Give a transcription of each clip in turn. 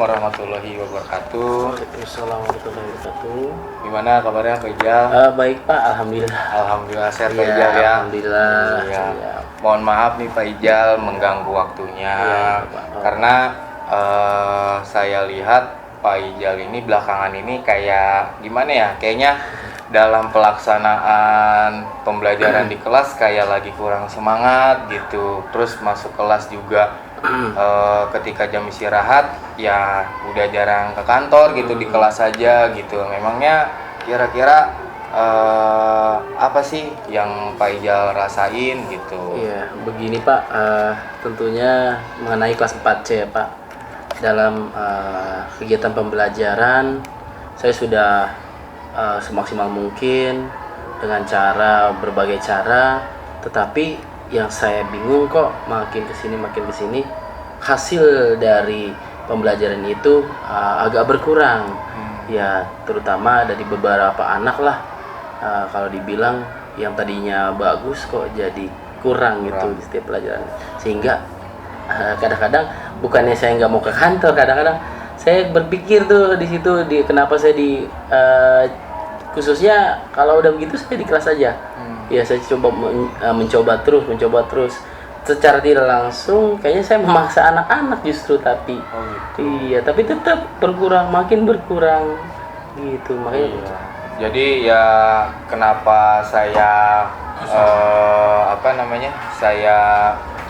warahmatullahi wabarakatuh. Waalaikumsalam warahmatullahi wabarakatuh. Gimana kabarnya Pak Ijal? Baik Pak, alhamdulillah. Alhamdulillah sehat Pak Ya, Ijal ya. alhamdulillah. Iya. Ya. Mohon maaf nih Pak Ijal mengganggu waktunya. Iya, Pak. Karena saya lihat Pak Ijal ini belakangan ini kayak gimana ya? Kayaknya dalam pelaksanaan pembelajaran di kelas kayak lagi kurang semangat gitu. Terus masuk kelas juga ketika jam istirahat ya udah jarang ke kantor gitu, di kelas aja gitu. Memangnya kira-kira apa sih yang Pak Ijal rasain gitu? Iya, begini Pak, tentunya mengenai kelas 4C ya Pak. Dalam kegiatan pembelajaran saya sudah semaksimal mungkin dengan berbagai cara, tetapi yang saya bingung kok makin kesini hasil dari pembelajaran itu agak berkurang. Ya terutama dari beberapa anak lah, kalau dibilang yang tadinya bagus kok jadi kurang gitu di setiap pelajaran, sehingga kadang-kadang bukannya saya nggak mau ke kantor, kadang-kadang saya berpikir tuh di situ kenapa saya khususnya kalau udah begitu saya di kelas aja. Ya saya mencoba terus secara tidak langsung kayaknya saya memaksa anak-anak justru, tapi gitu. iya, tapi tetap makin berkurang gitu. Makanya Iya. Jadi ya kenapa saya saya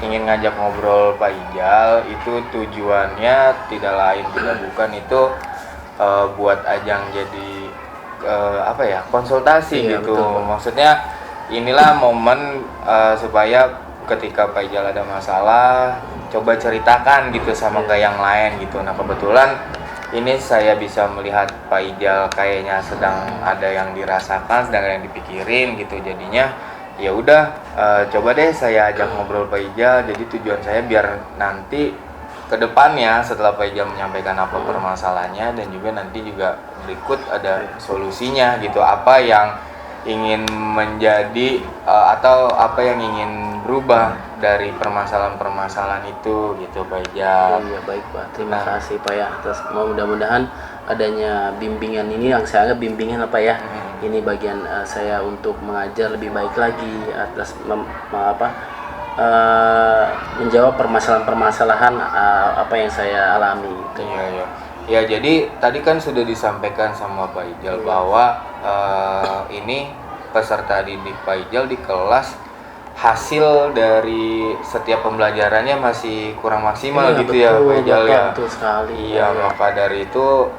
ingin ngajak ngobrol Pak Ijal itu tujuannya tidak lain tidak bukan itu buat ajang jadi konsultasi Iya, gitu. betul, Pak. Maksudnya inilah momen supaya ketika Pak Ijal ada masalah coba ceritakan gitu sama ke yang lain gitu. Nah kebetulan ini saya bisa melihat Pak Ijal kayaknya sedang ada yang dirasakan, sedang ada yang dipikirin gitu. Jadinya ya udah coba deh saya ajak ngobrol Pak Ijal. Jadi tujuan saya biar nanti ke depannya setelah Pak Ijal menyampaikan apa permasalahannya dan juga nanti juga berikut ada solusinya gitu, apa yang ingin menjadi atau apa yang ingin berubah dari permasalahan-permasalahan itu gitu Pak Ijal. Iya baik Pak, terima kasih Pak ya atas, mudah-mudahan adanya bimbingan ini yang saya anggap bimbingan apa ya. Ini bagian saya untuk mengajar lebih baik lagi atas menjawab permasalahan-permasalahan apa yang saya alami gitu. Iya. Ya jadi tadi kan sudah disampaikan sama Pak Ijal bahwa ini peserta didik Pak Ijal di kelas hasil dari setiap pembelajarannya masih kurang maksimal gitu, betul, ya Pak Ijal ya. Betul sekali. Iya, maka dari itu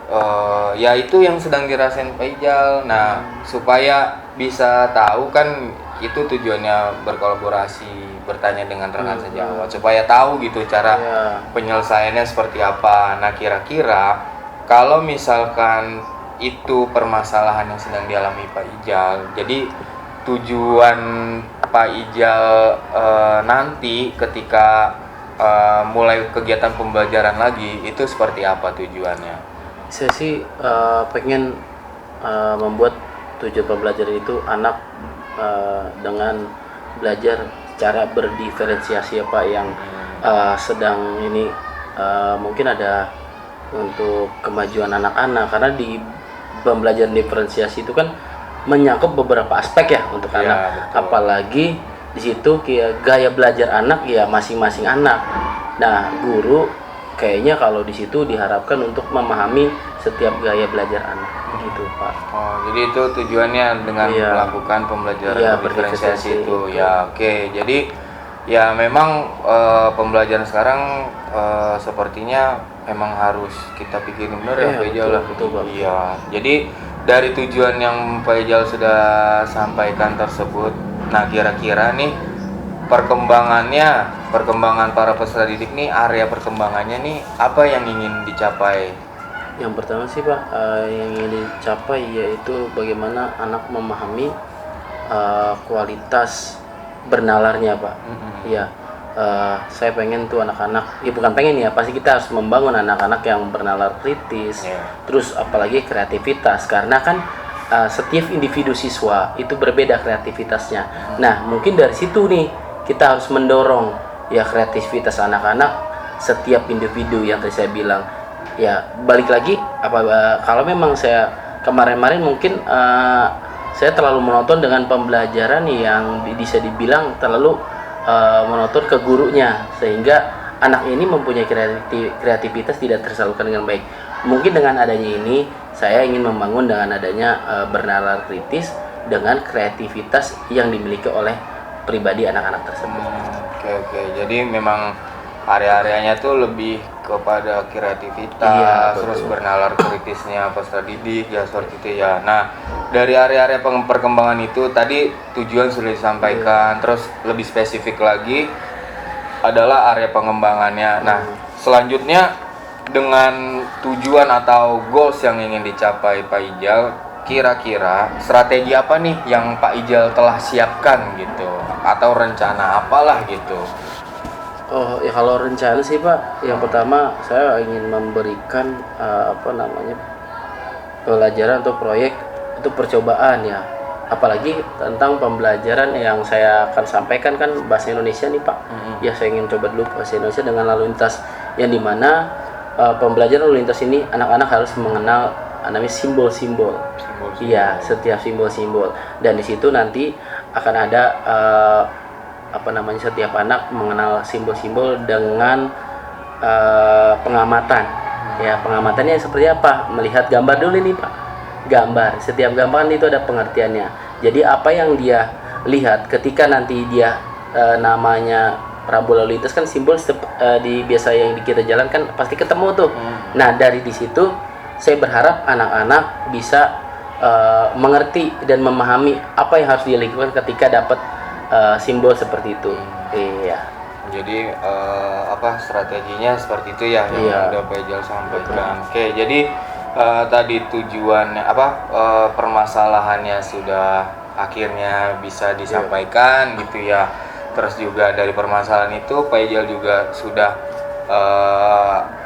ya itu yang sedang dirasain Pak Ijal. Nah, supaya bisa tahu kan itu tujuannya berkolaborasi, bertanya dengan rekan sejawat supaya tahu gitu cara penyelesaiannya seperti apa. Nah, kira-kira kalau misalkan itu permasalahan yang sedang dialami Pak Ijal, jadi tujuan Pak Ijal nanti ketika mulai kegiatan pembelajaran lagi itu seperti apa tujuannya? Saya sih pengen membuat tujuan pembelajaran itu anak dengan belajar secara berdiferensiasi ya Pak, yang sedang ini mungkin ada untuk kemajuan anak-anak, karena di pembelajaran diferensiasi itu kan menyangkut beberapa aspek ya untuk anak, betul. Apalagi di situ gaya belajar anak ya masing-masing anak. Nah guru kayaknya kalau di situ diharapkan untuk memahami setiap gaya belajar anak gitu Pak. Oh jadi itu tujuannya dengan melakukan pembelajaran diferensiasi itu ya. Oke. Jadi ya memang pembelajaran sekarang sepertinya memang harus kita pikirin benar ya Pak Ijal. Betul, iya. Jadi dari tujuan yang Pak Ijal sudah sampaikan tersebut, nah kira-kira nih perkembangan para peserta didik nih, area perkembangannya nih apa yang ingin dicapai? Yang pertama sih Pak, yang ingin dicapai yaitu bagaimana anak memahami kualitas bernalarnya Pak. Iya. Saya pengen tuh anak-anak, ya bukan pengen ya, pasti kita harus membangun anak-anak yang bernalar kritis, terus apalagi kreativitas, karena kan setiap individu siswa itu berbeda kreativitasnya. Nah mungkin dari situ nih kita harus mendorong ya kreativitas anak-anak, setiap individu yang tadi saya bilang Ya balik lagi kalau memang saya kemarin-kemarin mungkin saya terlalu monoton dengan pembelajaran yang bisa dibilang terlalu monoton ke gurunya, sehingga anak ini mempunyai kreativitas tidak tersalurkan dengan baik. Mungkin dengan adanya ini saya ingin membangun dengan adanya bernalar kritis dengan kreativitas yang dimiliki oleh pribadi anak-anak tersebut. Oke. Jadi memang area-areanya tuh lebih kepada kreativitas, Iya, terus betul. bernalar kritisnya peserta didik ya seperti itu ya. Nah, dari area-area perkembangan itu tadi tujuan sudah disampaikan, terus lebih spesifik lagi adalah area pengembangannya. Nah, selanjutnya dengan tujuan atau goals yang ingin dicapai Pak Ijal, kira-kira strategi apa nih yang Pak Ijal telah siapkan gitu, atau rencana apalah gitu? Oh ya, kalau rencana sih Pak, yang pertama saya ingin memberikan pelajaran atau proyek itu percobaan ya, apalagi tentang pembelajaran yang saya akan sampaikan kan bahasa Indonesia nih Pak. Ya saya ingin coba dulu bahasa Indonesia dengan lalu lintas, yang dimana pembelajaran lalu lintas ini anak-anak harus mengenal namanya simbol-simbol. Iya, setiap simbol-simbol, dan di situ nanti akan ada setiap anak mengenal simbol-simbol dengan pengamatan. Ya, pengamatannya seperti apa? Melihat gambar dulu nih Pak. Gambar, setiap gambar itu ada pengertiannya. Jadi apa yang dia lihat ketika nanti dia namanya Prabu lalu lintas kan simbol di biasa yang kita jalankan pasti ketemu tuh. Nah, dari di situ saya berharap anak-anak bisa mengerti dan memahami apa yang harus dia lakukan ketika dapat simbol seperti itu. Iya. Jadi strateginya seperti itu ya yang Iya. udah Pak Ijal sampaikan. Oke, jadi tadi tujuannya permasalahannya sudah akhirnya bisa disampaikan gitu ya. Terus juga dari permasalahan itu Pak Ijal juga sudah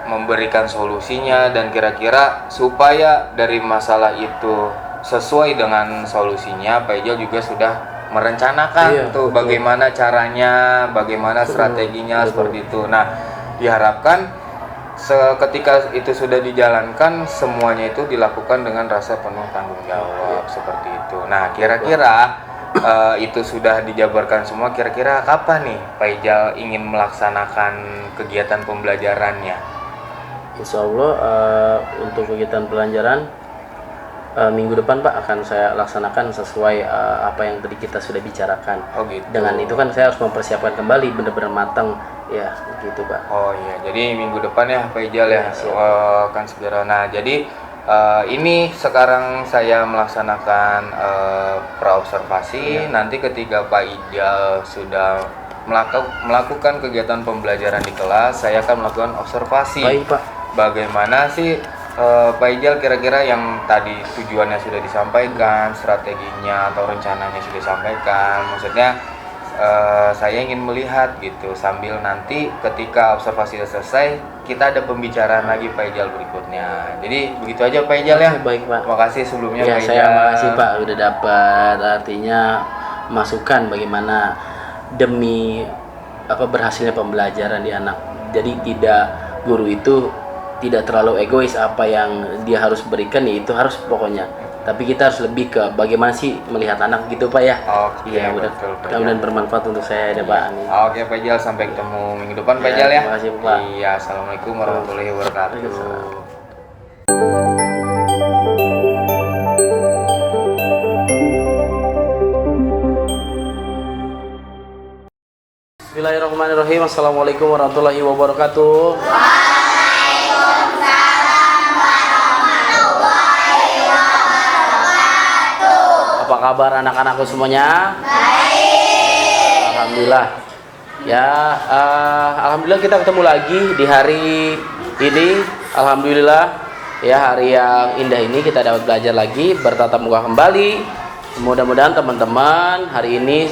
memberikan solusinya, dan kira-kira supaya dari masalah itu sesuai dengan solusinya, Pak Ijal juga sudah merencanakan Iya, tuh betul. bagaimana caranya, bagaimana strateginya seperti itu. Nah, diharapkan ketika itu sudah dijalankan, semuanya itu dilakukan dengan rasa penuh tanggung jawab seperti itu. Nah, kira-kira itu sudah dijabarkan semua. Kira-kira kapan nih Pak Ijal ingin melaksanakan kegiatan pembelajarannya? Insya Allah untuk kegiatan pelajaran minggu depan Pak akan saya laksanakan sesuai apa yang tadi kita sudah bicarakan. Oh gitu. Dengan itu kan saya harus mempersiapkan kembali benar-benar matang ya, gitu Pak. Oh iya, jadi minggu depan ya Pak Ijal ya, Ya, siap. akan segera. Nah, jadi ini sekarang saya melaksanakan praobservasi. Nanti ketika Pak Ijal sudah melakukan kegiatan pembelajaran di kelas, saya akan melakukan observasi. Baik Pak. Bagaimana sih Pak Ijal kira-kira yang tadi tujuannya sudah disampaikan, strateginya atau rencananya sudah disampaikan. Maksudnya saya ingin melihat gitu, sambil nanti ketika observasi sudah selesai kita ada pembicaraan lagi Pak Ijal berikutnya. Jadi begitu aja Pak Ijal ya. Baik Pak. Terima kasih sebelumnya Ya, Pak Ijal. saya makasih Pak udah dapat artinya masukan bagaimana demi berhasilnya pembelajaran di anak. Jadi guru itu tidak terlalu egois, apa yang dia harus berikan ya itu harus pokoknya. Tapi kita harus lebih ke bagaimana sih melihat anak gitu Pak ya. Oke, Iya, betul, Pak mudah-mudahan Ijal. bermanfaat untuk saya ya Pak. Amin. Oke Pak Ijal, sampai ketemu minggu depan Pak Ya, Ijal ya. terima kasih, Pak. Iya, assalamualaikum warahmatullahi wabarakatuh. Waalaikumsalam. Bismillahirrahmanirrahim. Assalamualaikum warahmatullahi wabarakatuh. Apa kabar anak-anakku semuanya? Baik. Alhamdulillah. Ya, alhamdulillah kita ketemu lagi di hari ini. Alhamdulillah, ya hari yang indah ini kita dapat belajar lagi, bertatap muka kembali. Mudah-mudahan teman-teman hari ini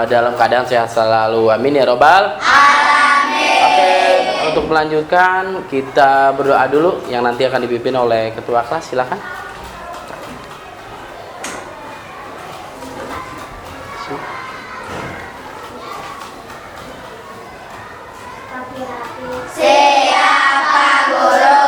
dalam keadaan sehat selalu. Amin ya robbal alamin. Oke, untuk melanjutkan kita berdoa dulu yang nanti akan dipimpin oleh ketua kelas. Silakan. Siapa guru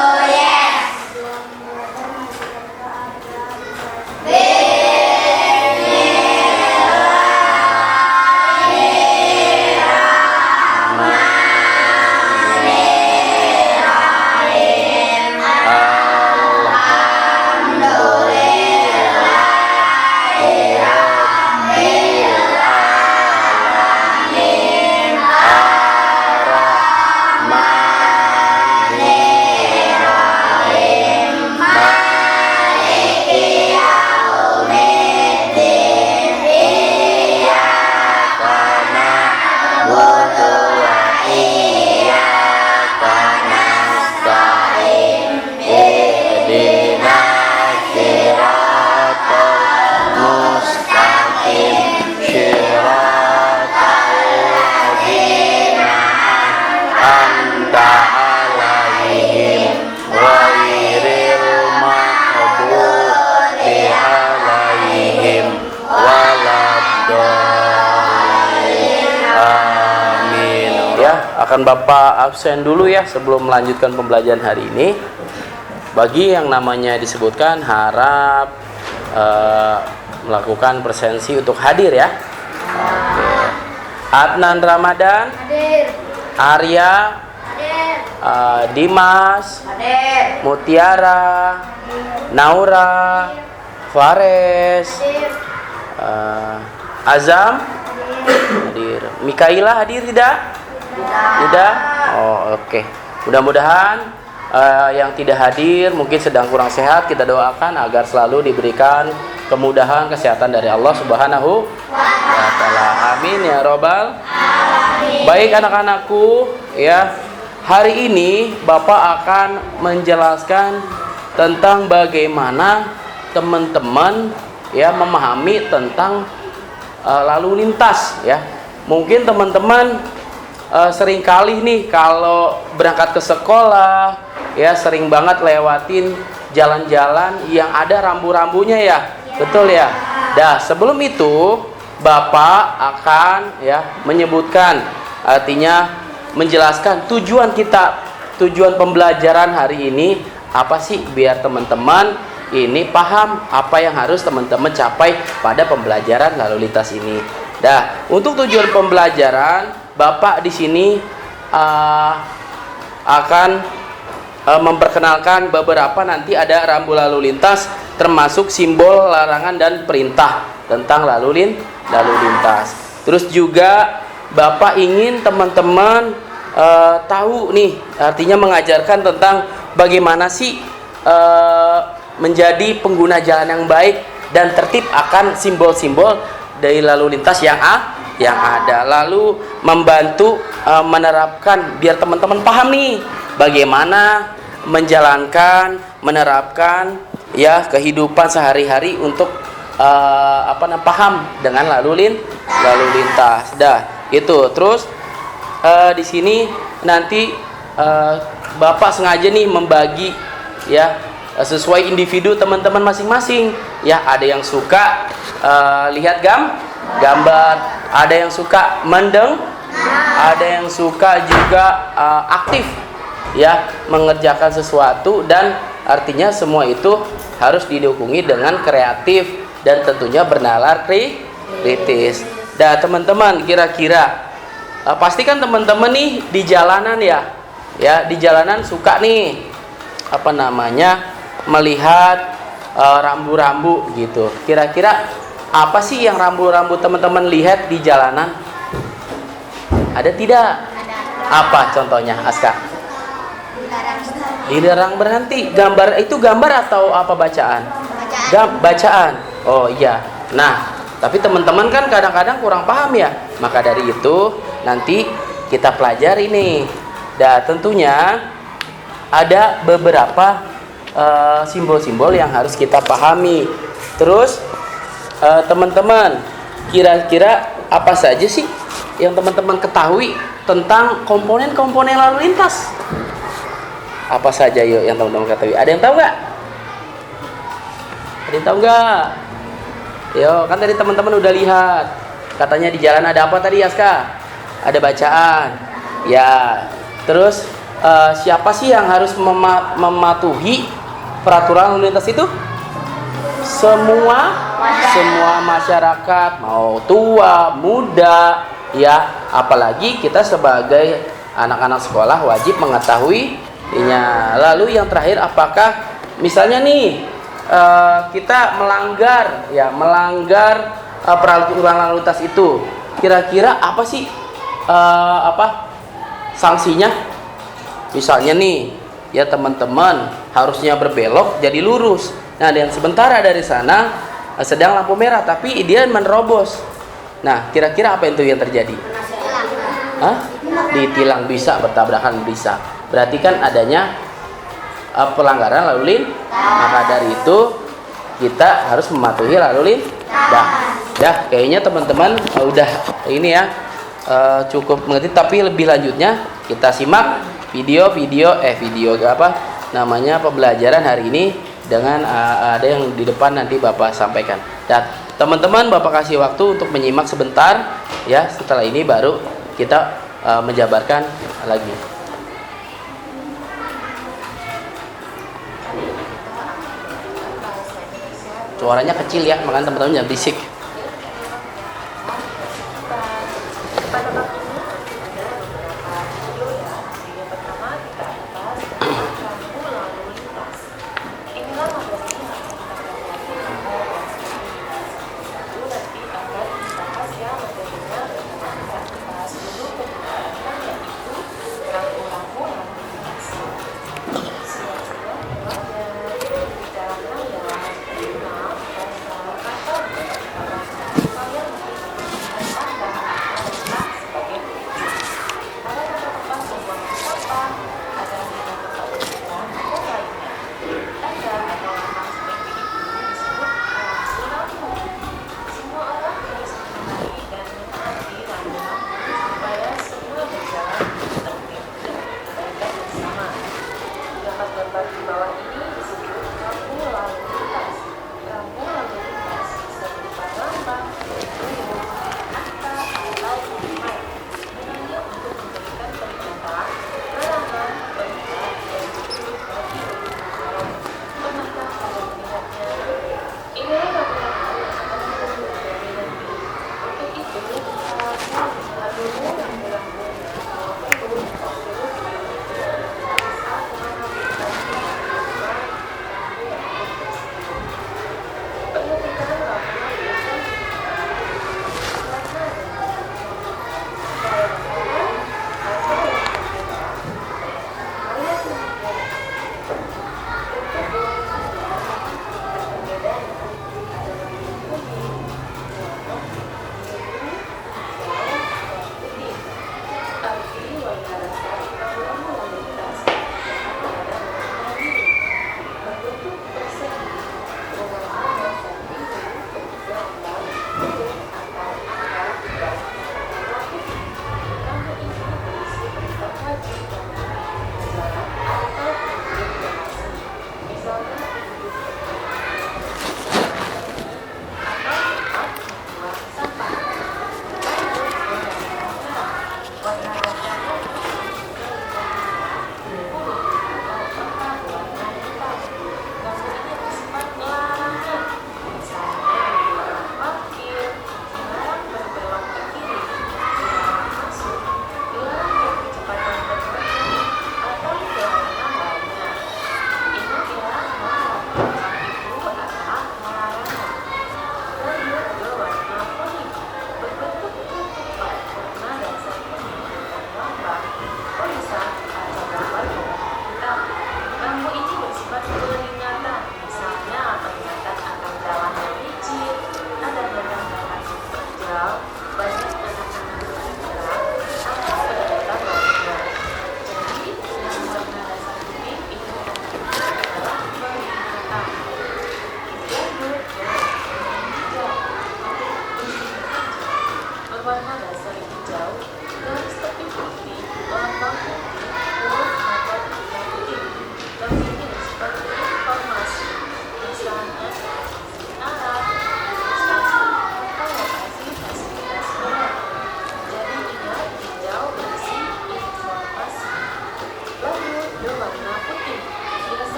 akan Bapak absen dulu ya sebelum melanjutkan pembelajaran hari ini. Bagi yang namanya disebutkan harap melakukan presensi untuk hadir ya. Oke. Adnan Ramadan, Hadir. Arya, Hadir. Dimas, Hadir. Mutiara, Naura, Fares, Hadir. Azam, hadir. Mikaila hadir tidak? Tidak? Oh, oke. Mudah-mudahan yang tidak hadir mungkin sedang kurang sehat, kita doakan agar selalu diberikan kemudahan kesehatan dari Allah Subhanahu wa taala. Amin ya robbal. Baik anak-anakku, ya. Hari ini Bapak akan menjelaskan tentang bagaimana teman-teman ya memahami tentang lalu lintas ya. Mungkin teman-teman seringkali nih kalau berangkat ke sekolah ya sering banget lewatin jalan-jalan yang ada rambu-rambunya ya. Betul ya? Dah, sebelum itu Bapak akan ya menyebutkan, artinya menjelaskan tujuan kita, tujuan pembelajaran hari ini apa sih, biar teman-teman ini paham apa yang harus teman-teman capai pada pembelajaran lalu lintas ini. Dah, untuk tujuan pembelajaran Bapak di sini akan memperkenalkan beberapa, nanti ada rambu lalu lintas termasuk simbol larangan dan perintah tentang lalu lintas. Terus juga Bapak ingin teman-teman tahu nih, artinya mengajarkan tentang bagaimana sih menjadi pengguna jalan yang baik dan tertib akan simbol-simbol dari lalu lintas yang ada, lalu membantu menerapkan biar teman-teman paham nih bagaimana menjalankan, menerapkan ya kehidupan sehari-hari untuk paham dengan lalu lintas. Dah, itu. Terus di sini nanti Bapak sengaja nih membagi ya sesuai individu teman-teman masing-masing ya. Ada yang suka lihat gambar, ada yang suka ada yang suka juga aktif ya mengerjakan sesuatu, dan artinya semua itu harus didukung dengan kreatif dan tentunya bernalar kritis. Dah teman-teman, kira-kira pastikan teman-teman nih di jalanan ya di jalanan suka nih melihat rambu-rambu gitu. Kira-kira apa sih yang rambu-rambu teman-teman lihat di jalanan? Ada tidak? Apa contohnya, Aska? Dilarang berhenti. Gambar itu gambar atau apa bacaan? Bacaan. Oh iya. Nah, tapi teman-teman kan kadang-kadang kurang paham ya. Maka dari itu nanti kita pelajari nih. Dan tentunya ada beberapa simbol-simbol yang harus kita pahami. Terus teman-teman, kira-kira apa saja sih yang teman-teman ketahui tentang komponen-komponen lalu lintas? Apa saja yuk yang teman-teman ketahui? Ada yang tahu nggak? Ada yang tahu nggak? Yo, kan tadi teman-teman udah lihat. Katanya di jalan ada apa tadi, Aska? Ada bacaan. Ya. Terus siapa sih yang harus mematuhi peraturan lalu lintas itu? Semua masyarakat, mau tua, muda, ya, apalagi kita sebagai anak-anak sekolah wajib mengetahuinya. Lalu yang terakhir, apakah misalnya nih kita melanggar peraturan lalu lintas itu, kira-kira apa sih sanksinya? Misalnya nih ya teman-teman harusnya berbelok jadi lurus. Nah, dan sementara dari sana sedang lampu merah tapi dia menerobos. Nah, kira-kira apa itu yang terjadi? Ditilang bisa, bertabrakan bisa. Berarti kan adanya pelanggaran lalu lintas. Maka dari itu kita harus mematuhi lalu lintas. Dah, kayaknya teman-teman udah ini ya cukup mengerti. Tapi lebih lanjutnya kita simak video pembelajaran hari ini dengan ada yang di depan nanti Bapak sampaikan. Dan teman-teman Bapak kasih waktu untuk menyimak sebentar ya. Setelah ini baru kita menjabarkan lagi. Suaranya kecil ya, makanya teman-teman jangan berisik.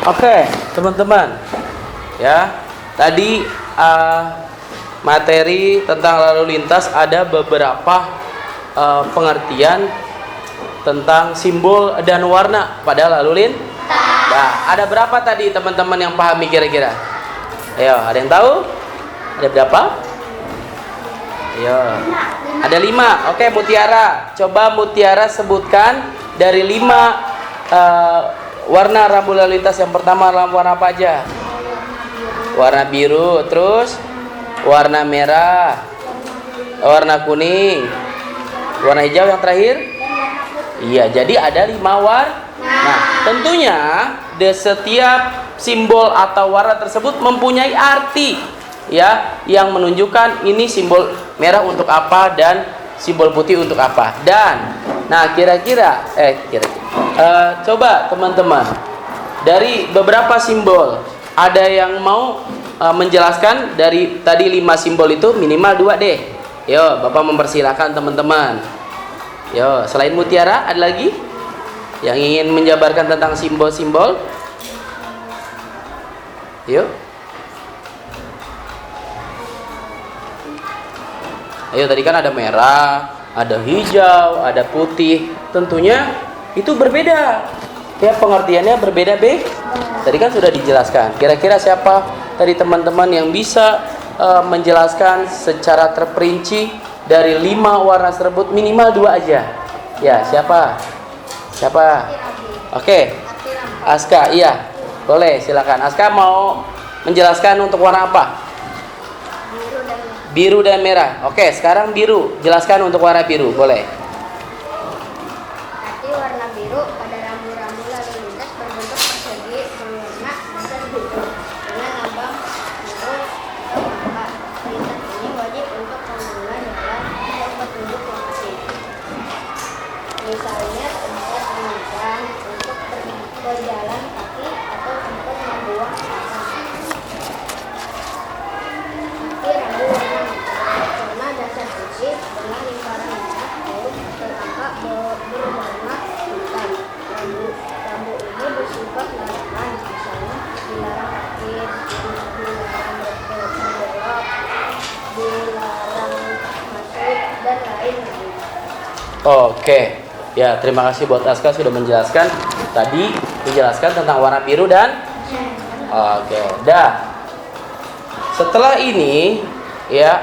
Oke, teman-teman, ya tadi materi tentang lalu lintas ada beberapa pengertian tentang simbol dan warna pada lalu lintas. Nah, ada berapa tadi teman-teman yang pahami kira-kira? Ayo, ada yang tahu? Ada berapa? Ayo, ada 5. Oke, Mutiara, coba Mutiara sebutkan dari 5 warna rambu lalu lintas. Yang pertama warna apa aja? Warna biru, terus warna merah, warna kuning, Warna hijau yang terakhir? Iya, jadi ada 5 warna. Nah, tentunya di setiap simbol atau warna tersebut mempunyai arti ya, yang menunjukkan ini simbol merah untuk apa dan simbol putih untuk apa. Dan nah, kira-kira coba teman-teman, dari beberapa simbol ada yang mau menjelaskan dari tadi 5 simbol itu minimal 2 deh. Yo, Bapak mempersilahkan teman-teman. Yo, selain mutiara ada lagi yang ingin menjabarkan tentang simbol-simbol? Yuk. Ayo, tadi kan ada merah, ada hijau, ada putih. Tentunya itu berbeda. Ya, pengertiannya berbeda, Be. Tadi kan sudah dijelaskan. Kira-kira siapa tadi teman-teman yang bisa menjelaskan secara terperinci dari 5 warna tersebut minimal 2 aja? Ya, siapa? Siapa? Oke. Aska, iya. Boleh, silakan. Aska mau menjelaskan untuk warna apa? Biru dan merah. Oke, sekarang biru. Jelaskan untuk warna biru, boleh. Arti warna biru pada rambu-rambu lalu lintas berbentuk persegi berwarna dasar biru dengan lambang burung atau angka. Lintas ini wajib untuk pengguna jalan atau petunjuk yang asing. Misalnya tempat menyeberang untuk berjalan kaki atau tempat membuang sampah. Arti rambu warna merah warna dasar putih dengan lingkaran merah huruf atau angka berwarna hitam. Rambu ini bersifat larangan, misalnya dilarang parkir, dilarang berbelok, dilarang masuk, dan lain-lain. Oke. Ya, terima kasih buat Aska sudah menjelaskan. Tadi dijelaskan tentang warna biru dan oke. Dah. Setelah ini ya,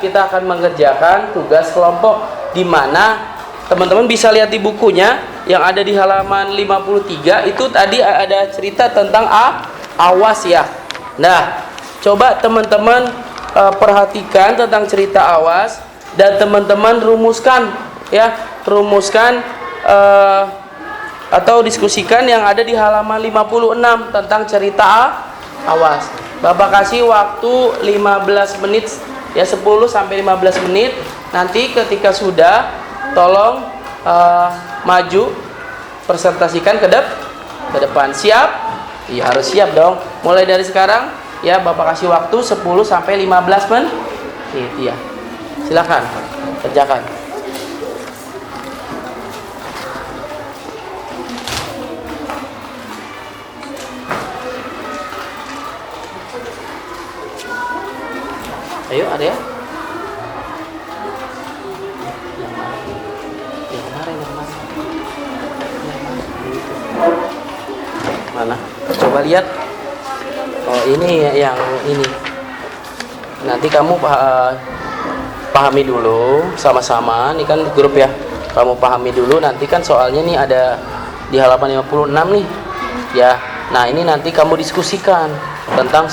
kita akan mengerjakan tugas kelompok di mana teman-teman bisa lihat di bukunya yang ada di halaman 53 itu tadi ada cerita tentang awas ya. Nah, coba teman-teman perhatikan tentang cerita awas dan teman-teman rumuskan ya, atau diskusikan yang ada di halaman 56 tentang cerita awas. Bapak kasih waktu 15 menit ya, 10 sampai 15 menit. Nanti ketika sudah tolong maju presentasikan ke depan. Siap? Iya, harus siap dong. Mulai dari sekarang ya, Bapak kasih waktu 10 sampai 15 menit. Iya. Silakan kerjakan. Ayo, ada ya? Mana? Coba lihat. Oh, ini yang ini. Nanti kamu pahami dulu sama-sama. Ini kan grup ya. Kamu pahami dulu. Nanti kan soalnya nih ada di halaman 56 nih. Ya. Nah, ini nanti kamu diskusikan tentang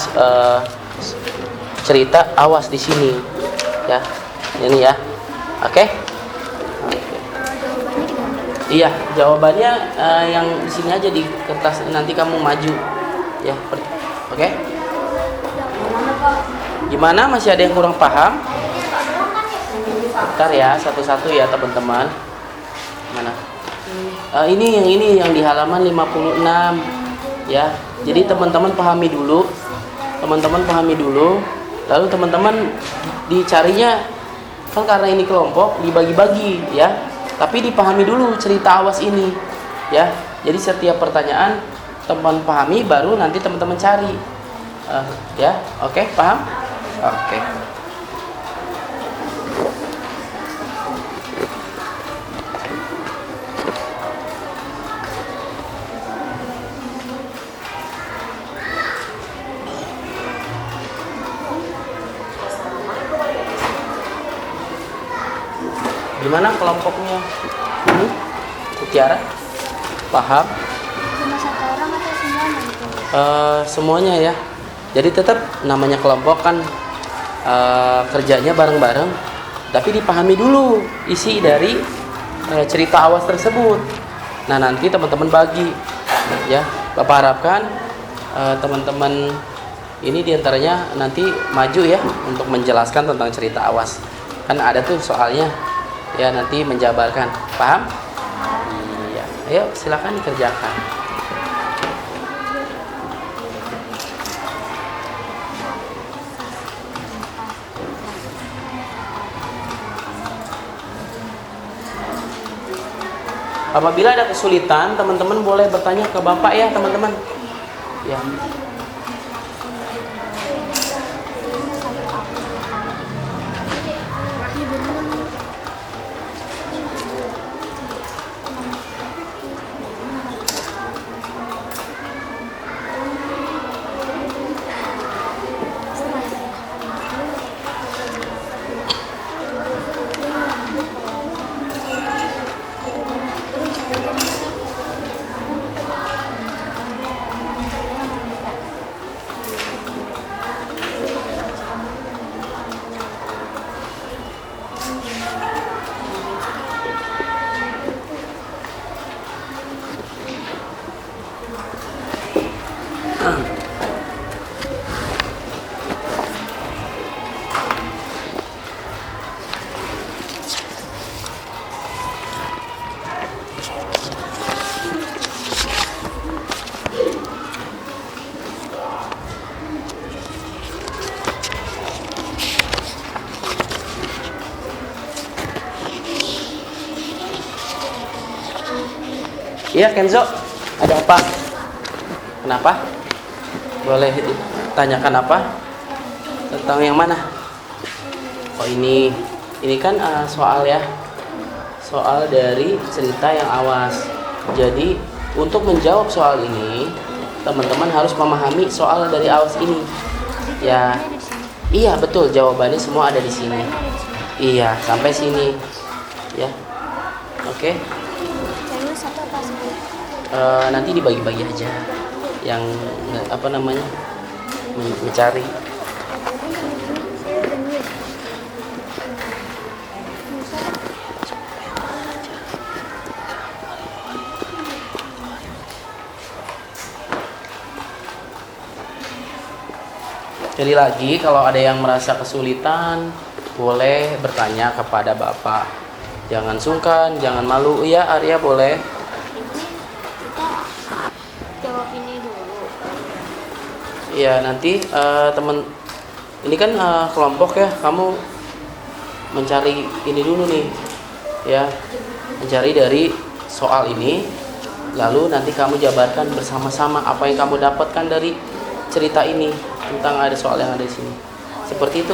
cerita awas di sini ya, ini ya. Oke. Iya, jawabannya yang di sini aja di kertas, nanti kamu maju ya. Oke. Gimana, masih ada yang kurang paham? Bentar ya, satu-satu ya teman-teman. Mana? Ini yang di halaman 56 ya. Jadi teman-teman pahami dulu. Lalu teman-teman dicarinya, kan karena ini kelompok dibagi-bagi ya, tapi dipahami dulu cerita awas ini ya. Jadi setiap pertanyaan teman pahami, baru nanti teman-teman cari ya. Oke, paham? Oke. Gimana kelompoknya? Mutiara? Paham? Cuma satu orang atau semuanya gitu? Semuanya ya. Jadi tetap namanya kelompok kan kerjanya bareng-bareng. tapi dipahami dulu isi dari cerita awas tersebut. Nah, nanti teman-teman bagi, ya. Bapak harapkan teman-teman ini diantaranya nanti maju ya untuk menjelaskan tentang cerita awas. Kan ada tuh soalnya, ya, nanti menjabarkan. Paham? Iya. Ayo silakan dikerjakan. Apabila ada kesulitan, teman-teman boleh bertanya ke Bapak ya, teman-teman. Ya. Iya Kenzo, ada apa? Kenapa? Boleh ditanyakan apa? Tentang yang mana? Oh ini kan soal ya, soal dari cerita yang awas. Jadi untuk menjawab soal ini, teman-teman harus memahami soal dari awas ini. Ya, iya betul, jawabannya semua ada di sini. Iya, sampai sini. Ya, oke. Nanti dibagi-bagi aja yang apa namanya mencari. Sekali lagi, kalau ada yang merasa kesulitan boleh bertanya kepada Bapak, jangan sungkan, jangan malu. Ya Arya boleh. Ya nanti teman ini kan kelompok ya, kamu mencari ini dulu nih ya, mencari dari soal ini, lalu nanti kamu jabarkan bersama-sama apa yang kamu dapatkan dari cerita ini tentang ada soal yang ada di sini, seperti itu.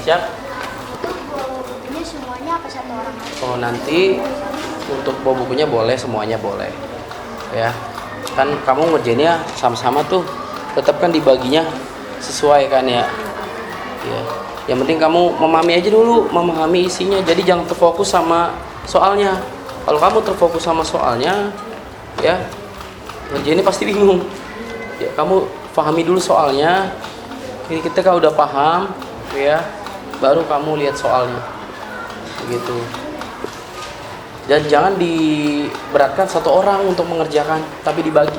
Siap? Oh nanti untuk bawa bukunya boleh, semuanya boleh ya, kan kamu ngerjainnya sama-sama tuh, tetap kan dibaginya sesuai kan ya. Ya, yang penting kamu memahami aja dulu, memahami isinya, jadi jangan terfokus sama soalnya. Kalau kamu terfokus sama soalnya ya ngerjainnya pasti bingung ya. Kamu pahami dulu soalnya, ketika udah paham ya baru kamu lihat soalnya begitu. Dan jangan diberatkan satu orang untuk mengerjakan, tapi dibagi.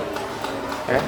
Ya.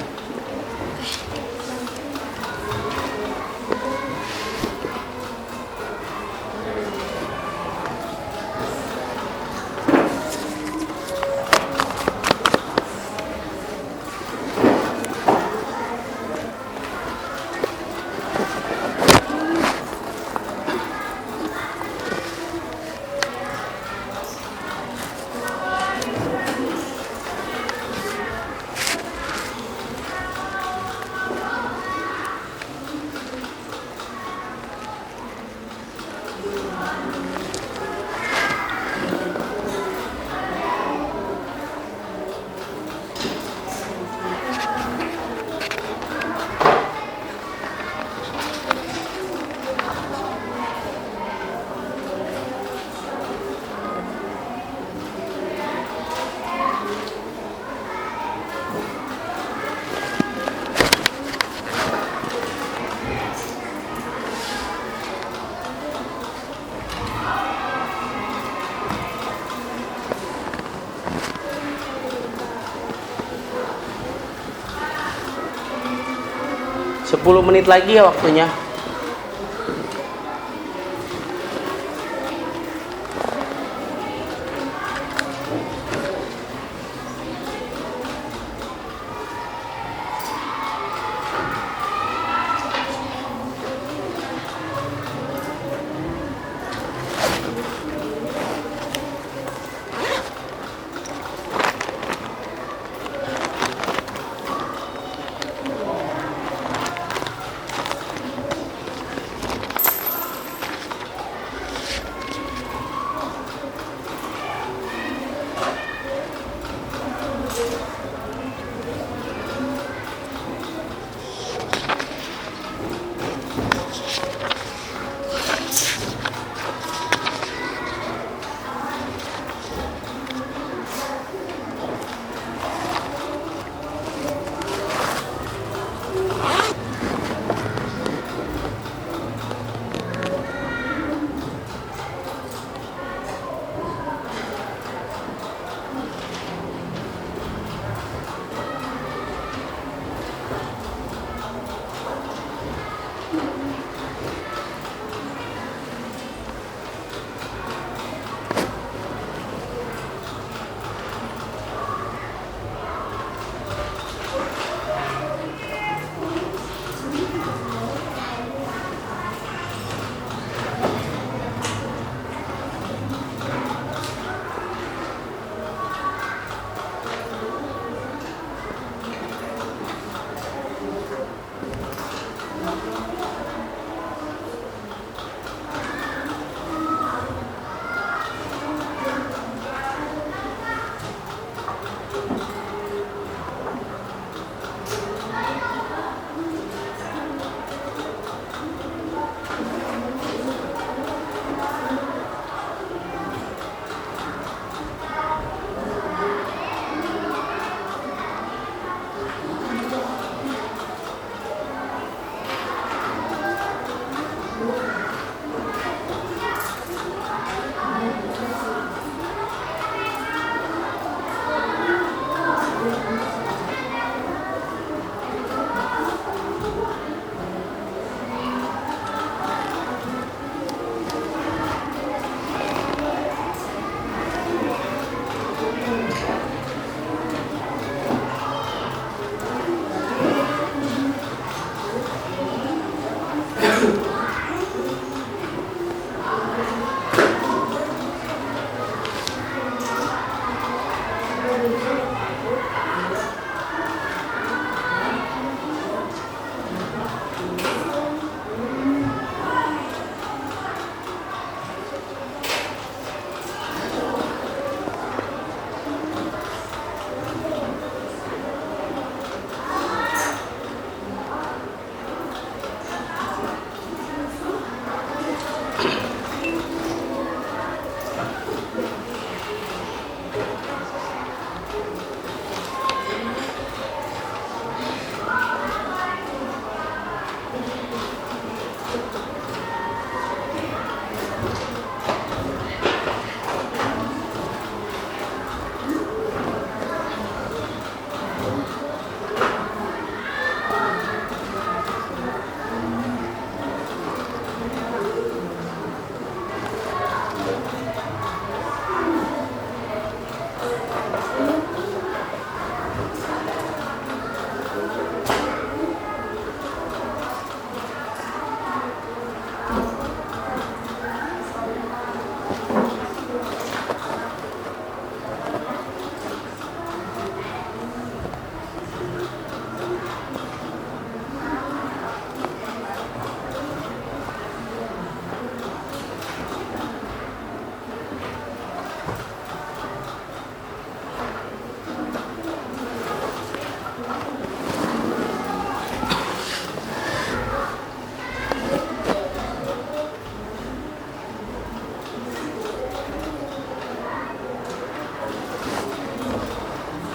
10 menit lagi ya waktunya.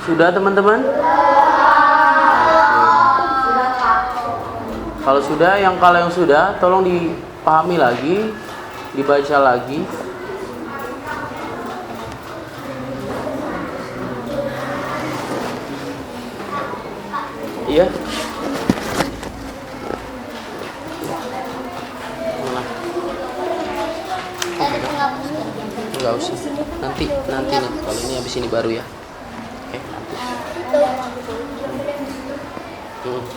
Sudah teman-teman? Kalau yang sudah, tolong dipahami lagi, dibaca lagi. Iya. nggak usah. Nanti nih kalau ini habis ini baru ya. Oke, nanti. Hmm.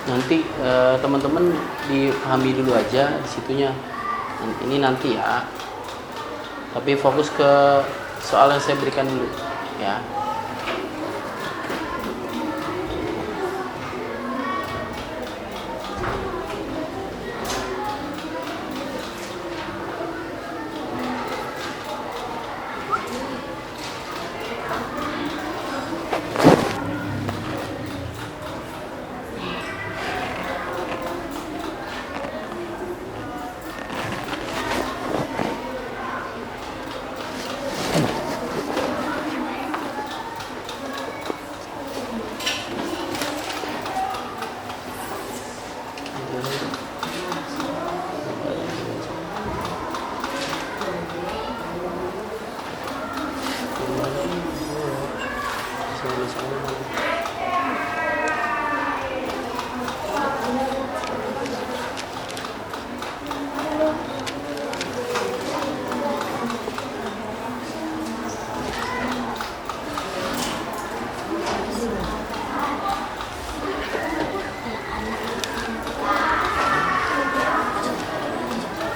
Nanti teman-teman dipahami dulu aja di situnya. Ini nanti ya. Tapi fokus ke soal yang saya berikan dulu ya.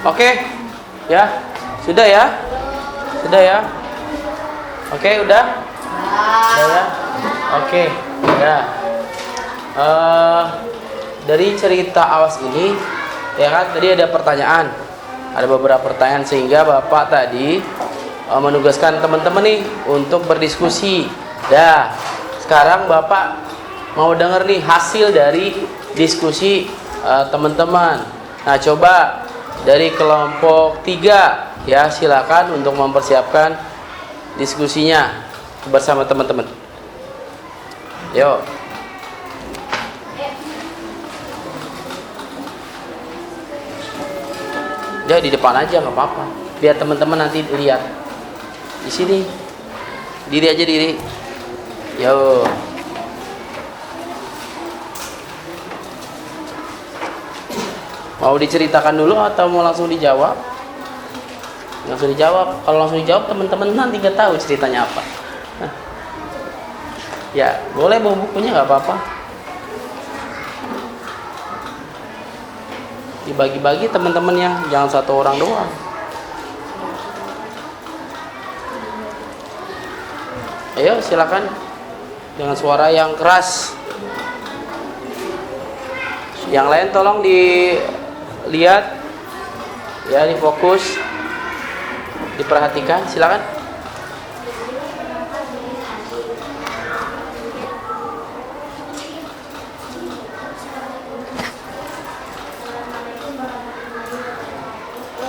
Oke, ya, sudah ya, Oke, udah ya, oke, ya. Dari cerita awas ini, ya kan, tadi ada pertanyaan, ada beberapa pertanyaan sehingga bapak tadi menugaskan teman-teman nih untuk berdiskusi. Ya, sekarang bapak mau denger nih hasil dari diskusi teman-teman. Nah, coba dari kelompok 3 ya, silakan untuk mempersiapkan diskusinya bersama teman-teman. Yuk. Ya di depan aja nggak apa-apa. Biar teman-teman nanti lihat. Di sini. Diri aja diri. Yo. Mau diceritakan dulu atau mau langsung dijawab? Langsung dijawab. Kalau langsung dijawab teman-teman nanti nggak tahu ceritanya apa. Ya boleh bawa bukunya nggak apa-apa. Dibagi-bagi teman-teman ya, jangan satu orang doang. Ayo silakan dengan suara yang keras. Yang lain tolong dilihat ya, difokus, diperhatikan, silakan.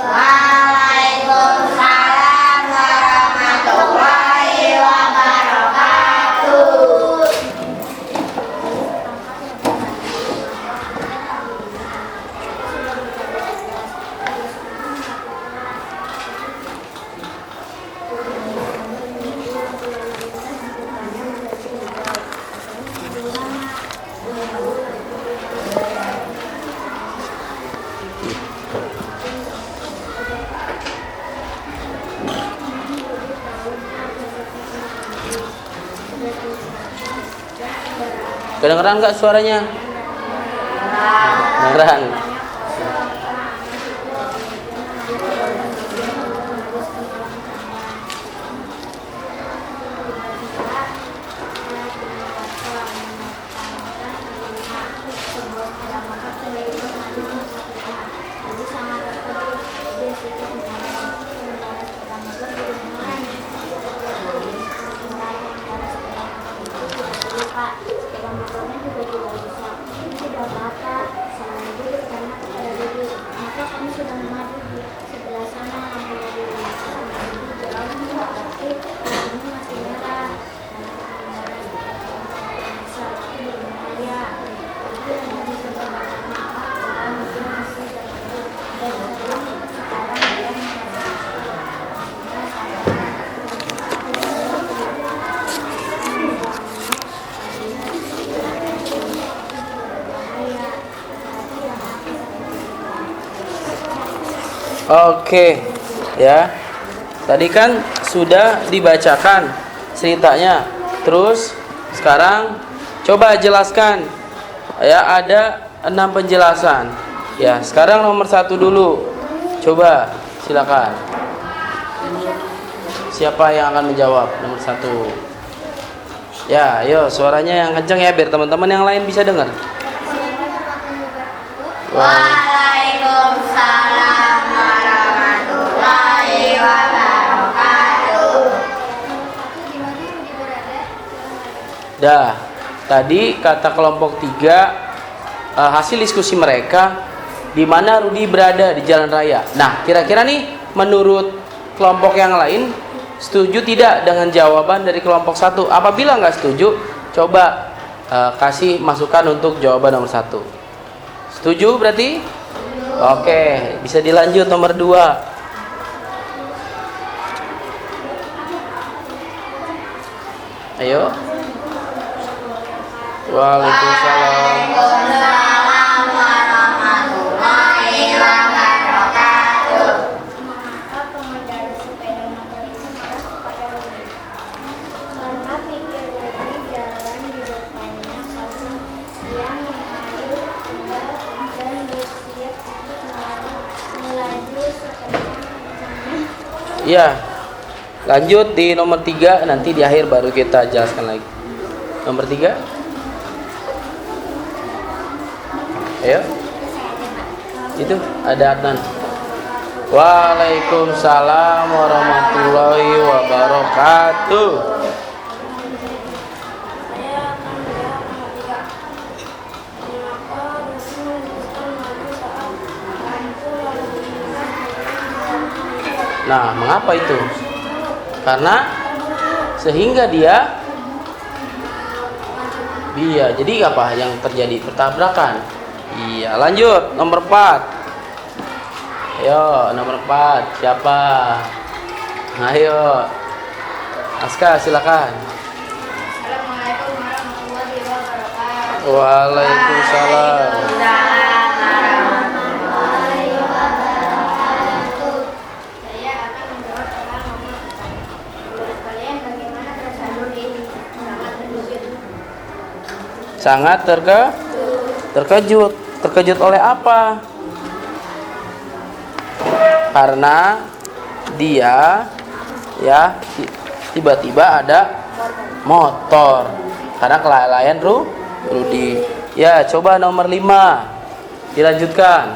Waalaikumsalam warahmatullahi wabarakatuh. Kedengeran nggak suaranya? Kedengeran. Oke, ya. Tadi kan sudah dibacakan ceritanya. Terus sekarang coba jelaskan. Ya, ada 6 penjelasan. Ya, sekarang nomor 1 dulu. Coba, silakan. Siapa yang akan menjawab nomor 1? Ya, ayo suaranya yang kencang ya biar teman-teman yang lain bisa dengar. Waalaikumsalam warahmatullahi wabarakatuh. Dah, tadi kata kelompok 3 hasil diskusi mereka di mana Rudi berada di jalan raya. Nah, kira-kira nih menurut kelompok yang lain setuju tidak dengan jawaban dari kelompok 1? Apabila nggak setuju, coba kasih masukan untuk jawaban nomor 1. Setuju berarti? Oke, bisa dilanjut nomor 2. Ayo. Waalaikumsalam. Warahmatullahi wabarakatuh. Mengapa pengendara sepeda motor itu marah kepada Rudi? Karena pikir Rudi jalan di depannya karena dia mengayu kendal dan bersiap untuk melaju sekencang-kencangnya. Iya. Lanjut di nomor 3, nanti di akhir baru kita jelaskan lagi. Nomor 3. Ayo. Itu ada Adnan. Waalaikumsalam warahmatullahi wabarakatuh. Saya akan menjawab nomor 3. Mengapa Rudi meneruskan maju saat lampu lalu lintas? Nah, mengapa itu? Karena sehingga dia jadi apa yang terjadi? Pertabrakan. Iya, lanjut nomor 4. Ayo, nomor 4 siapa? Ayo, Aska silakan. Assalamualaikum warahmatullahi wabarakatuh. Waalaikumsalam. Warahmatullahi wabarakatuh. Saya akan menjawab soal nomor 4. Menurut kalian bagaimana perasaan Rudi? Sangat terkejut. Sangat terkejut. Terkejut oleh apa? Karena dia ya tiba-tiba ada motor. Karena kelalaian Rudi. Ya, coba nomor 5. Dilanjutkan.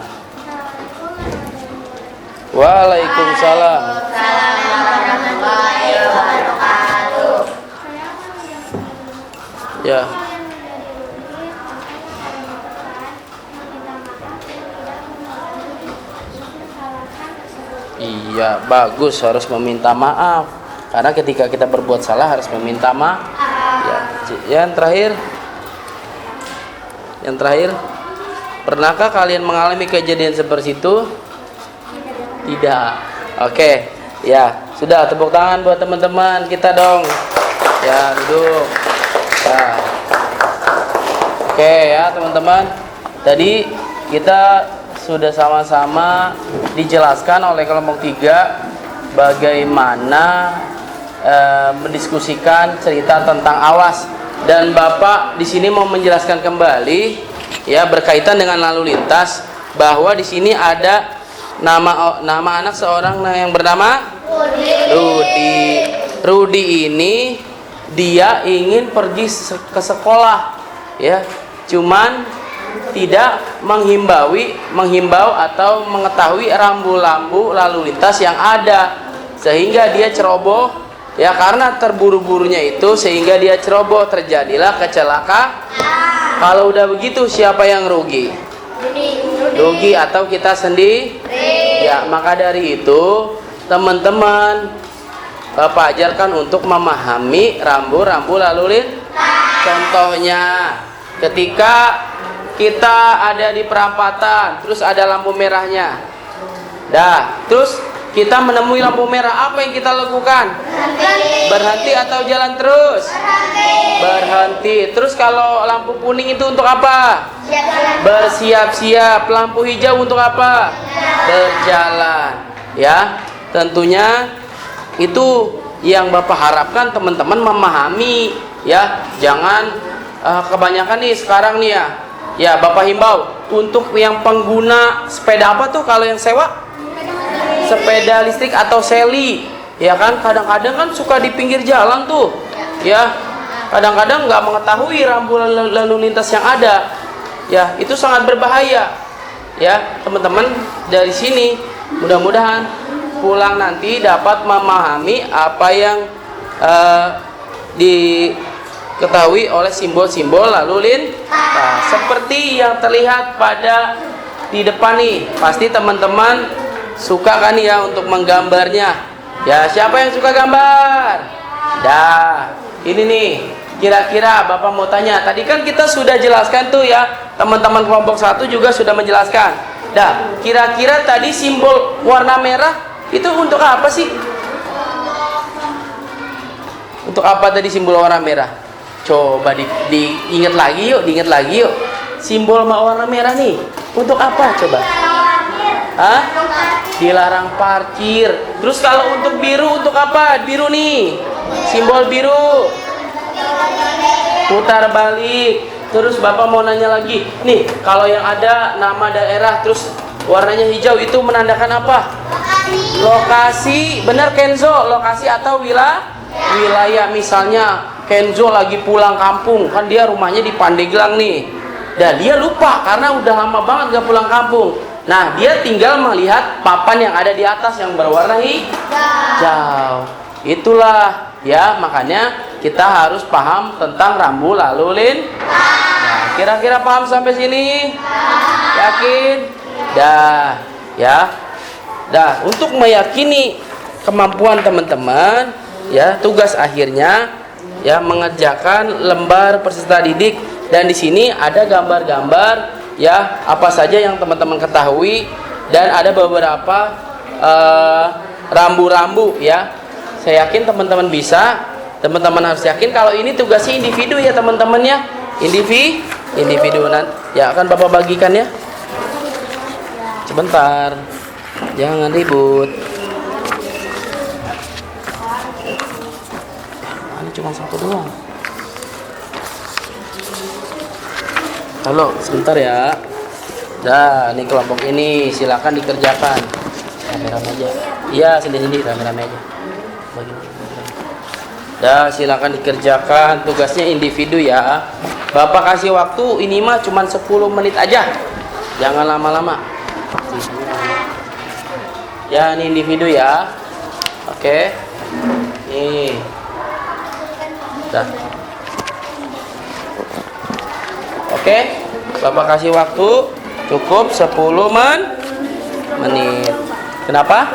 Waalaikumsalam. Warahmatullahi wabarakatuh. Ya. Iya, bagus, harus meminta maaf. Karena ketika kita berbuat salah harus meminta maaf. Ya, yang terakhir, pernahkah kalian mengalami kejadian seperti itu? Tidak. Oke, ya sudah, tepuk tangan buat teman-teman kita dong. Ya, duduk. Ya. Oke ya teman-teman. Tadi kita sudah sama-sama dijelaskan oleh kelompok 3 bagaimana mendiskusikan cerita tentang awas dan Bapak di sini mau menjelaskan kembali ya berkaitan dengan lalu lintas bahwa di sini ada nama anak seorang yang bernama Rudi. Rudi ini dia ingin pergi ke sekolah ya, cuman tidak menghimbau atau mengetahui rambu-rambu lalu lintas yang ada, sehingga dia ceroboh ya, karena terburu-burunya itu sehingga dia ceroboh, terjadilah kecelakaan. Kalau udah begitu siapa yang rugi? Rugi atau kita sendiri ya. Maka dari itu teman-teman Bapak ajarkan untuk memahami rambu-rambu lalu lintas. Contohnya ketika kita ada di perempatan terus ada lampu merahnya, terus kita menemui lampu merah, apa yang kita lakukan? Berhenti atau jalan terus? Berhenti. Terus kalau lampu kuning itu untuk apa? Bersiap-siap. Lampu hijau untuk apa? Berjalan. Ya, tentunya itu yang Bapak harapkan teman-teman memahami ya. Jangan kebanyakan nih sekarang nih ya Bapak himbau untuk yang pengguna sepeda apa tuh kalau yang sewa? Sepeda listrik atau seli ya kan, kadang-kadang kan suka di pinggir jalan tuh ya, kadang-kadang nggak mengetahui rambu lalu lintas yang ada ya, itu sangat berbahaya ya teman-teman. Dari sini mudah-mudahan pulang nanti dapat memahami apa yang diketahui oleh simbol-simbol lalu lintas seperti yang terlihat pada di depan nih. Pasti teman-teman suka kan ya untuk menggambarnya ya. Siapa yang suka gambar? Ini nih kira-kira Bapak mau tanya, tadi kan kita sudah jelaskan tuh ya, teman-teman kelompok 1 juga sudah menjelaskan. Kira-kira tadi simbol warna merah itu untuk apa sih? Untuk apa tadi simbol warna merah? Coba diingat lagi yuk, simbol warna merah nih untuk apa coba? Dilarang parkir. Terus kalau untuk biru untuk apa? Biru nih, simbol biru putar balik. Terus Bapak mau nanya lagi nih, kalau yang ada nama daerah terus warnanya hijau itu menandakan apa? Lokasi. Benar Kenzo, lokasi atau wilayah. Misalnya Kenzo lagi pulang kampung, kan dia rumahnya di Pandeglang nih, dan dia lupa karena udah lama banget gak pulang kampung. Nah, dia tinggal melihat papan yang ada di atas yang berwarna hijau. Itulah ya, makanya kita harus paham tentang rambu lalu lintas. Nah, kira-kira paham sampai sini? Yakin? Ya. Untuk meyakini kemampuan teman-teman ya, tugas akhirnya ya mengerjakan lembar peserta didik, dan di sini ada gambar-gambar ya apa saja yang teman-teman ketahui, dan ada beberapa rambu-rambu ya. Saya yakin teman-teman bisa. Teman-teman harus yakin kalau ini tugasnya individu ya teman-teman ya. Individu nanti ya akan Bapak bagikan ya. Sebentar, jangan ribut. Ini cuma satu doang. Halo, sebentar ya. Ini kelompok ini silakan dikerjakan. Rame-rame aja. Iya, sendiri-sendiri rame-rame aja. Silakan dikerjakan tugasnya individu ya. Bapak kasih waktu ini mah cuma 10 menit aja. Jangan lama-lama. Ya, ini individu ya. Oke. Nih. Oke, Bapak kasih waktu cukup 10 menit. Kenapa?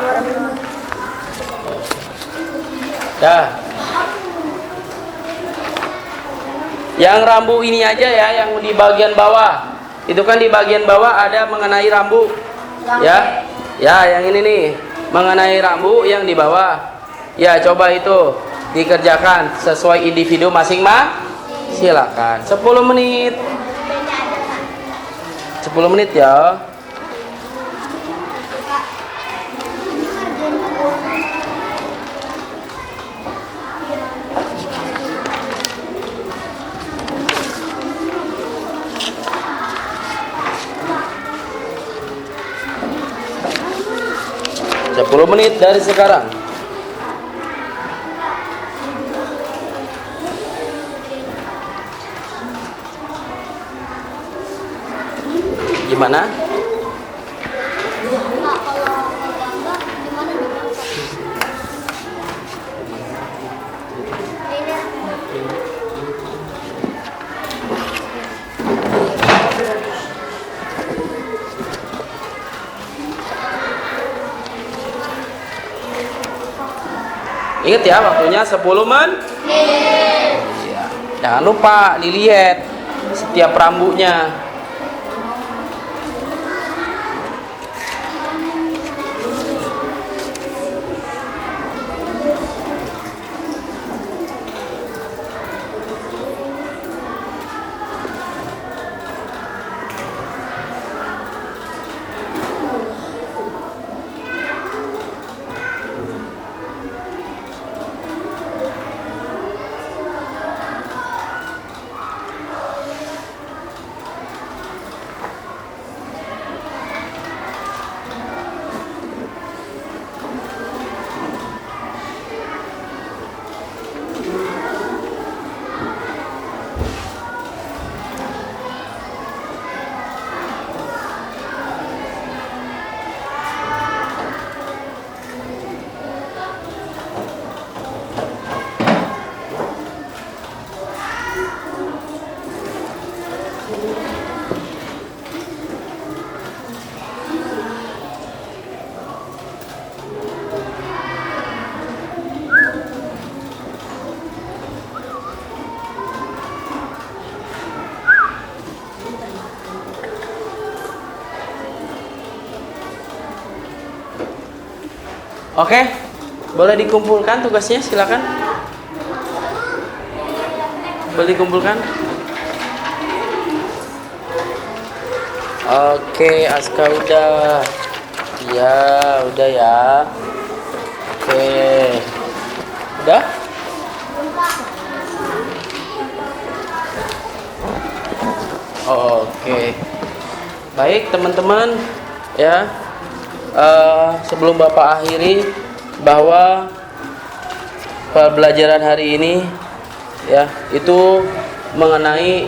Yang rambu ini aja ya, yang di bagian bawah. Itu kan di bagian bawah ada mengenai rambu. Ya. Ya, yang ini nih, mengenai rambu yang di bawah. Ya, coba itu dikerjakan sesuai individu masing-masing. Silakan 10 menit. 10 menit ya. 10 menit dari sekarang. Gimana? Pak, kalau gambar gimana nih Pak? Ingat ya, waktunya 10 menit. Iya. Jangan lupa dilihat setiap rambutnya. Oke, boleh dikumpulkan tugasnya, silakan. Boleh dikumpulkan. Oke, Aska udah. Ya, udah ya. Oke. Udah? Oke. Baik, teman-teman, ya. Sebelum Bapak akhiri bahwa pembelajaran hari ini ya itu mengenai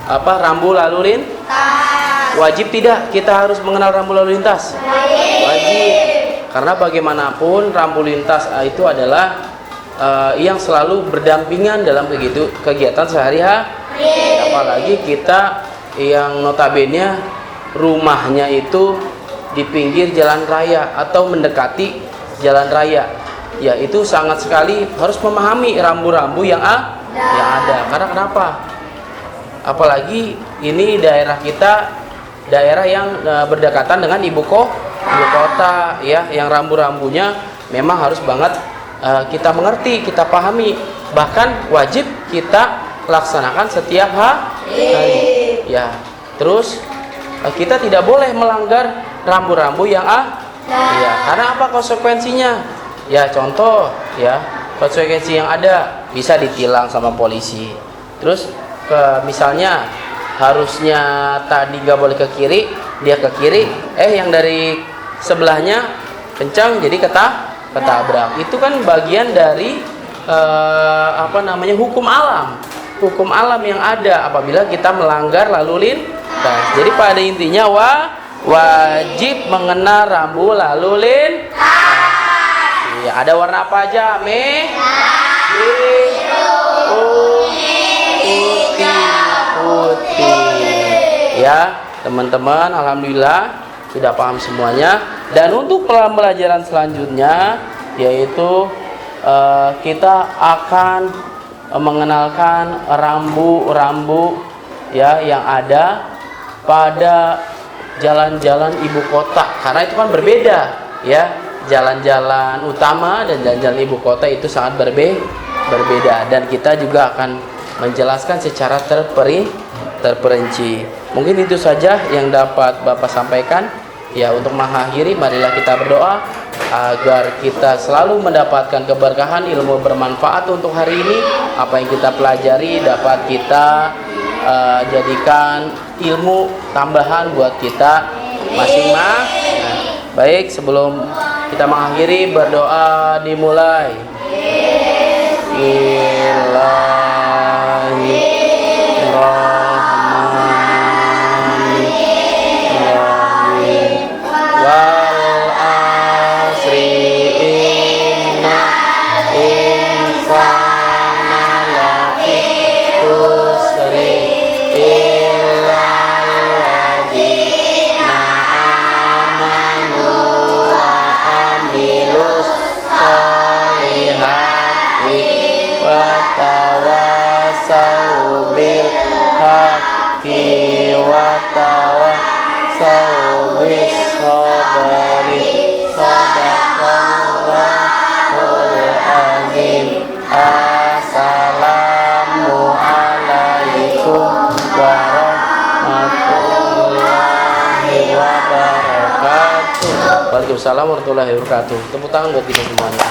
apa, rambu lalu lintas. Wajib tidak kita harus mengenal rambu lalu lintas? Wajib. Karena bagaimanapun rambu lintas itu adalah yang selalu berdampingan dalam kegiatan sehari-hari. Apalagi kita yang notabene rumahnya itu di pinggir jalan raya atau mendekati jalan raya, ya itu sangat sekali harus memahami rambu-rambu yang ada. Karena kenapa? Apalagi ini daerah kita daerah yang berdekatan dengan ibu kota, ya, yang rambu-rambunya memang harus banget kita mengerti, kita pahami, bahkan wajib kita laksanakan setiap hari. Ya, terus kita tidak boleh melanggar rambu-rambu yang ya, karena apa konsekuensinya? Ya, contoh ya, konsekuensi yang ada bisa ditilang sama polisi. Terus misalnya harusnya tadi nggak boleh ke kiri, dia ke kiri, yang dari sebelahnya kencang jadi ketabrak. Itu kan bagian dari hukum alam yang ada apabila kita melanggar lalu lintas. Jadi pada intinya wajib mengenal rambu lalu lintas. Ya, ada warna apa aja? Putih. Ya, teman-teman, alhamdulillah sudah paham semuanya. Dan untuk pembelajaran selanjutnya yaitu kita akan mengenalkan rambu-rambu ya yang ada pada jalan-jalan ibu kota, karena itu kan berbeda ya, jalan-jalan utama dan jalan-jalan ibu kota itu sangat berbeda, dan kita juga akan menjelaskan secara terperinci. Mungkin itu saja yang dapat Bapak sampaikan ya. Untuk mengakhiri, marilah kita berdoa agar kita selalu mendapatkan keberkahan, ilmu bermanfaat untuk hari ini. Apa yang kita pelajari dapat kita jadikan ilmu tambahan buat kita masing-masing. Baik, sebelum Kita mengakhiri berdoa dimulai. Bismillahirrahmanirrahim. Wal asri inna insana lafi khusri illa alladzina amanu wa amilus solihati wa tawassaw bil haqqi wa tawassaw bis sabri. Sadaqallahul azim. Assalamualaikum warahmatullahi wabarakatuh. Waalaikumsalam warahmatullahi wabarakatuh. Tepuk tangan buat kita semuanya.